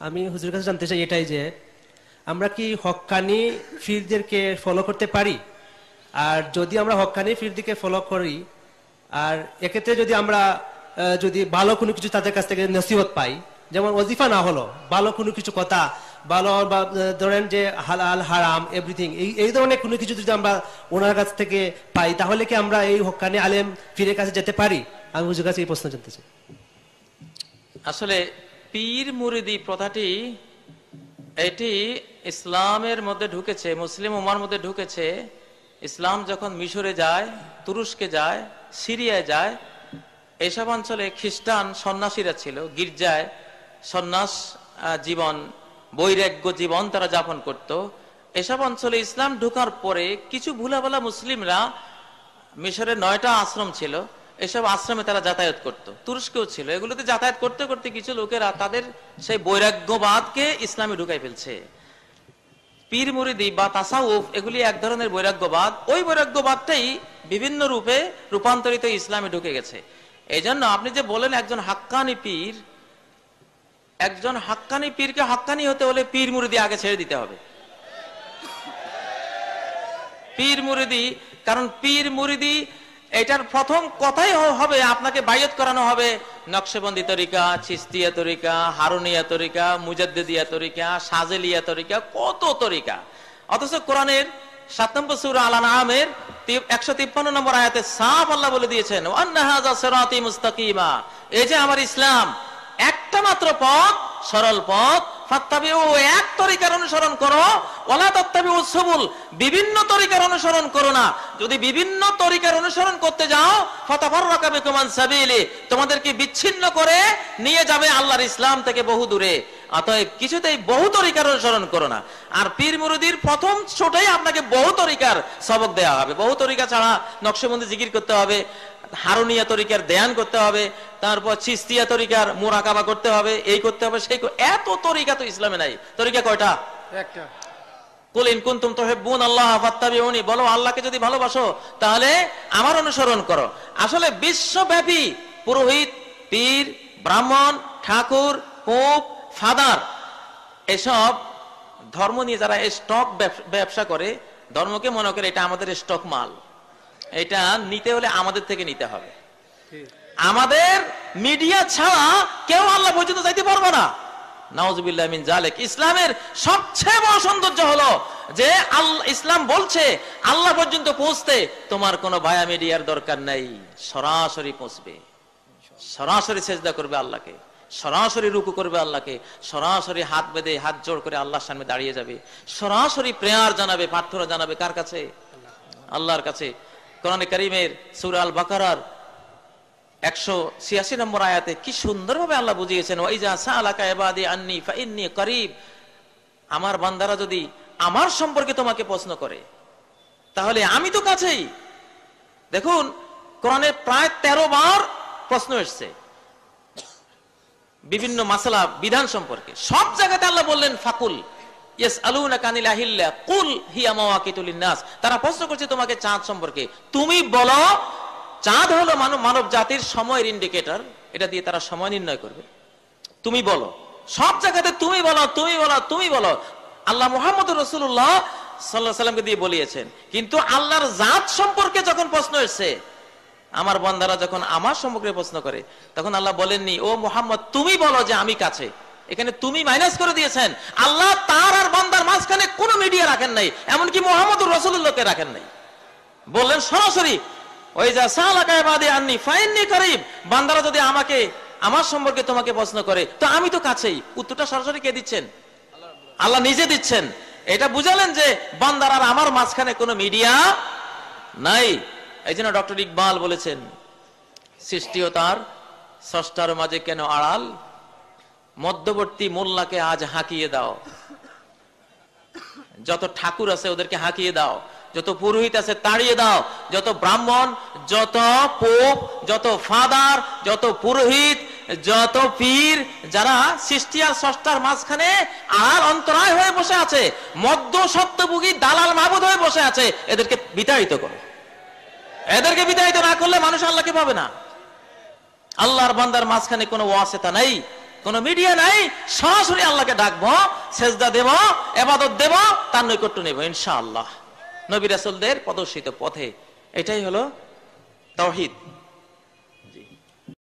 আমি হুজুরের কাছে জানতে চাই এটাই যে আমরা কি হক্কানি ফিরদেরকে ফলো করতে পারি, আর যদি আমরা হক্কানি ফিরদিকে ফলো করি আর এক্ষেত্রে যদি আমরা যদি ভালো কোনো কিছু তাদের কাছ থেকে নসিহত পাই, যেমন ওজিফা না হলো ভালো কোনো কিছু কথা ভালো বা ধরেন যে হালাল হারাম এভরিথিং এই ধরনের কোনো কিছু যদি আমরা ওনার কাছ থেকে পাই, তাহলে কি আমরা এই হক্কানি আলেম ফিরের কাছে যেতে পারি? আমি হুজুরের কাছে এই প্রশ্ন জানতে চাই। আসলে পীর মুরিদি প্রথাটি এটি ইসলামের মধ্যে ঢুকেছে, মুসলিম উম্মার মধ্যে ঢুকেছে। ইসলাম যখন মিশরে যায়, তুরস্কে যায়, সিরিয়ায় যায়, এসব অঞ্চলে খ্রিস্টান সন্ন্যাসীরা ছিল, গির্জায় সন্ন্যাস জীবন, বৈরাগ্য জীবন তারা যাপন করত। এসব অঞ্চলে ইসলাম ঢোকার পরে কিছু ভুলাভালা মুসলিমরা, মিশরের 9টা আশ্রম ছিল, এসব আশ্রমে তারা যাতায়াত করত, তুরস্কেও ছিল। এগুলোতে যাতায়াত করতে করতে কিছু লোকেরা তাদের সেই বৈরাগ্যবাদকে ইসলামে ঢুকাই ফেলছে। পীর মুরিদি বা তাসাউফ এগুলি এক ধরনের বৈরাগ্যবাদ, ওই বৈরাগ্যবাদটাই বিভিন্ন রূপে রূপান্তরিত ইসলামে ঢুকে গেছে। এই জন্য আপনি যে বলেন একজন হাক্কানি পীর, একজন হাক্কানি পীরকে হাক্কানি হতে হলে পীর মুরিদি আগে ছেড়ে দিতে হবে। পীর মুরিদি, কারণ পীর মুরিদি এটার প্রথম কথাই হবে আপনাকে বাইয়ত করানো হবে নকশবন্দি তরিকা, চিস্তিয়া তরিকা, হারুনিয়া তরিকা, মুজাদ্দিদিয়া তরিকা, সাজেলিয়া তরিকা, কত তরিকা। অথচ কোরআনের 7 নম্বর সূরা আল আনআমের 153 নম্বর আয়াতে সাফ আল্লাহ বলে দিয়েছেন, ওয়ান্না হাযা সিরাতি মুস্তাকিমা, এই যে আমার ইসলাম একটা মাত্র পথ, সরল পথ, ফাত্তাবিউ, এক তরিকার অনুসরণ করো, ওয়ালা তাত্তাবিউ সুবুল, বিভিন্ন তরিকার অনুসরণ করো না। যদি বিভিন্ন তরিকার অনুসরণ করতে যাও, ফাতাফাররাকা বিকুম আন সাবিলি, তোমাদেরকে বিচ্ছিন্ন করে নিয়ে যাবে আল্লাহর ইসলাম থেকে বহু দূরে। অতএব কিছুতেই বহু তরিকার অনুসরণ করো না। আর পীর মুরিদির প্রথম ছোটই আপনাকে বহু তরিকার সবক দেওয়া হবে। বহু তরিকা ছাড়া নকশবন্দি জিকির করতে হবে, হারুনিয়া তরিকার ধ্যান করতে হবে, তারপর চিস্তিয়া তরিকার মুরাকাবা করতে হবে, এই করতে হবে, সেই, এত তরিকা তো ইসলামে নাই। তরিকা কয়টা? একটা। কুল ইন কুনতুম তুহিব্বুনাল্লাহ ফাত্তাবিউনি, বলো আল্লাহকে যদি ভালোবাসো তাহলে আমার অনুসরণ করো। আসলে বিশ্বব্যাপী পুরোহিত, পীর, ব্রাহ্মণ, ঠাকুর, পোপ, ফাদার, এসব ধর্ম নিয়ে যারা স্টক ব্যবসা করে, ধর্মকে মনে করে এটা আমাদের স্টক মাল, এটা নিতে হলে আমাদের থেকে নিতে হবে। আমাদের মিডিয়া ছাড়া কেউ আল্লাহ পর্যন্ত যাইতে পারবে না। নাউজুবিল্লাহ মিন জালিক। ইসলামের সবচেয়ে বড় সৌন্দর্য হলো যে ইসলাম বলছে আল্লাহ পর্যন্ত পৌঁছতে তোমার কোনো ভায়া মিডিয়ার দরকার নাই, সরাসরি পৌঁছবে, সরাসরি সেজদা করবে আল্লাহকে, সরাসরি রুকু করবে আল্লাহকে, সরাসরি হাত বেঁধে হাত জোড় করে আল্লাহর সামনে দাঁড়িয়ে যাবে, সরাসরি প্রেয়ার জানাবে, প্রার্থনা জানাবে কার কাছে? আল্লাহর কাছে। কোরআনে কারীমের সূরা আল বাকারার 186 নম্বর আয়াতে কি সুন্দরভাবে আল্লাহ বুঝিয়েছেন, ওয়াইজা সাআলাকা ইবাদি আন্নী ফাইন্নী করিব, আমার বান্দারা যদি আমার সম্পর্কে তোমাকে প্রশ্ন করে তাহলে আমি তো কাছেই। দেখুন কোরআনে প্রায় 13 বার প্রশ্ন এসেছে বিভিন্ন মাসলা বিধান সম্পর্কে। সব জায়গাতে আল্লাহ বললেন ফাকুল ইয়াসআলুনাকা আনিল আহিল্লা কুল হিয়া মাওয়াকিতুল লিন্নাস, তারা প্রশ্ন করছে তোমাকে চাঁদ সম্পর্কে, তুমি বলো চাঁদ হলো মানব জাতির সময়ের ইন্ডিকেটর, এটা দিয়ে তারা সময় নির্ণয় করবে, তুমি বলো। সব জায়গাতে তুমি বলো, তুমি বলো, তুমি বলো। আল্লাহ মুহাম্মদুর রাসূলুল্লাহ সাল্লাল্লাহু আলাইহি ওয়াসাল্লামকে দিয়ে বলিয়েছেন। কিন্তু আল্লাহর জাত সম্পর্কে যখন প্রশ্ন এসেছে, আমার বান্দারা যখন আমার সম্পর্কে প্রশ্ন করে, তখন আল্লাহ বলেননি ও মুহাম্মদ তুমি বলো যে আমি কাছে। এখানে তুমি মাইনাস করে দিয়েছেন। আল্লাহ তার আর বান্দার মাঝখানে কোনো মিডিয়া রাখেন নাই, এমনকি মুহাম্মদুর রাসূলুল্লাহকে রাখেন নাই। বললেন সরাসরি ওয়াইজা সাআলাকা ইবাদি আন্নী ফাইন্নী করিব, বান্দারা যদি আমাকে আমার সম্পর্কে তোমাকে প্রশ্ন করে তো আমি তো কাছেই। উত্তরটা সরাসরি কে দিচ্ছেন? আল্লাহ নিজে দিচ্ছেন। এটা বুঝালেন যে বান্দার আর আমার মাঝখানে কোনো মিডিয়া নাই। এই জন্য ডক্টর ইকবাল বলেছেন, সৃষ্টি ও তার স্রষ্টার মাঝে কেন আড়াল, মধ্যবর্তী মোল্লাকে আজ হাঁকিয়ে দাও। যত ঠাকুর আছে ওদেরকে হাঁকিয়ে দাও, যত পুরোহিত আছে তাড়িয়ে দাও, যত ব্রাহ্মণ, যত পোপ, যত ফাদার, যত পুরোহিত, যত পীর, যারা সৃষ্টি আর স্রষ্টার মাঝখানে আড়াল অন্তরায় হয়ে বসে আছে, মধ্য সত্যভোগী দালাল মাবুদ হয়ে বসে আছে, এদেরকে বিতাড়িত করো। এদেরকে বিতাড়িত না করলে মানুষ আল্লাহকে পাবে না। আল্লাহর বান্দার মাঝখানে কোনো ওয়াসিতা নাই, কোন মিডিয়া নাই, সরাসরি আল্লাহকে ডাকবো, সেজদা দেব, ইবাদত দেব, তার নৈকট্য নেব ইনশাআল্লাহ নবী রাসূলদের প্রদর্শিত পথে। এটাই হলো তাওহীদ।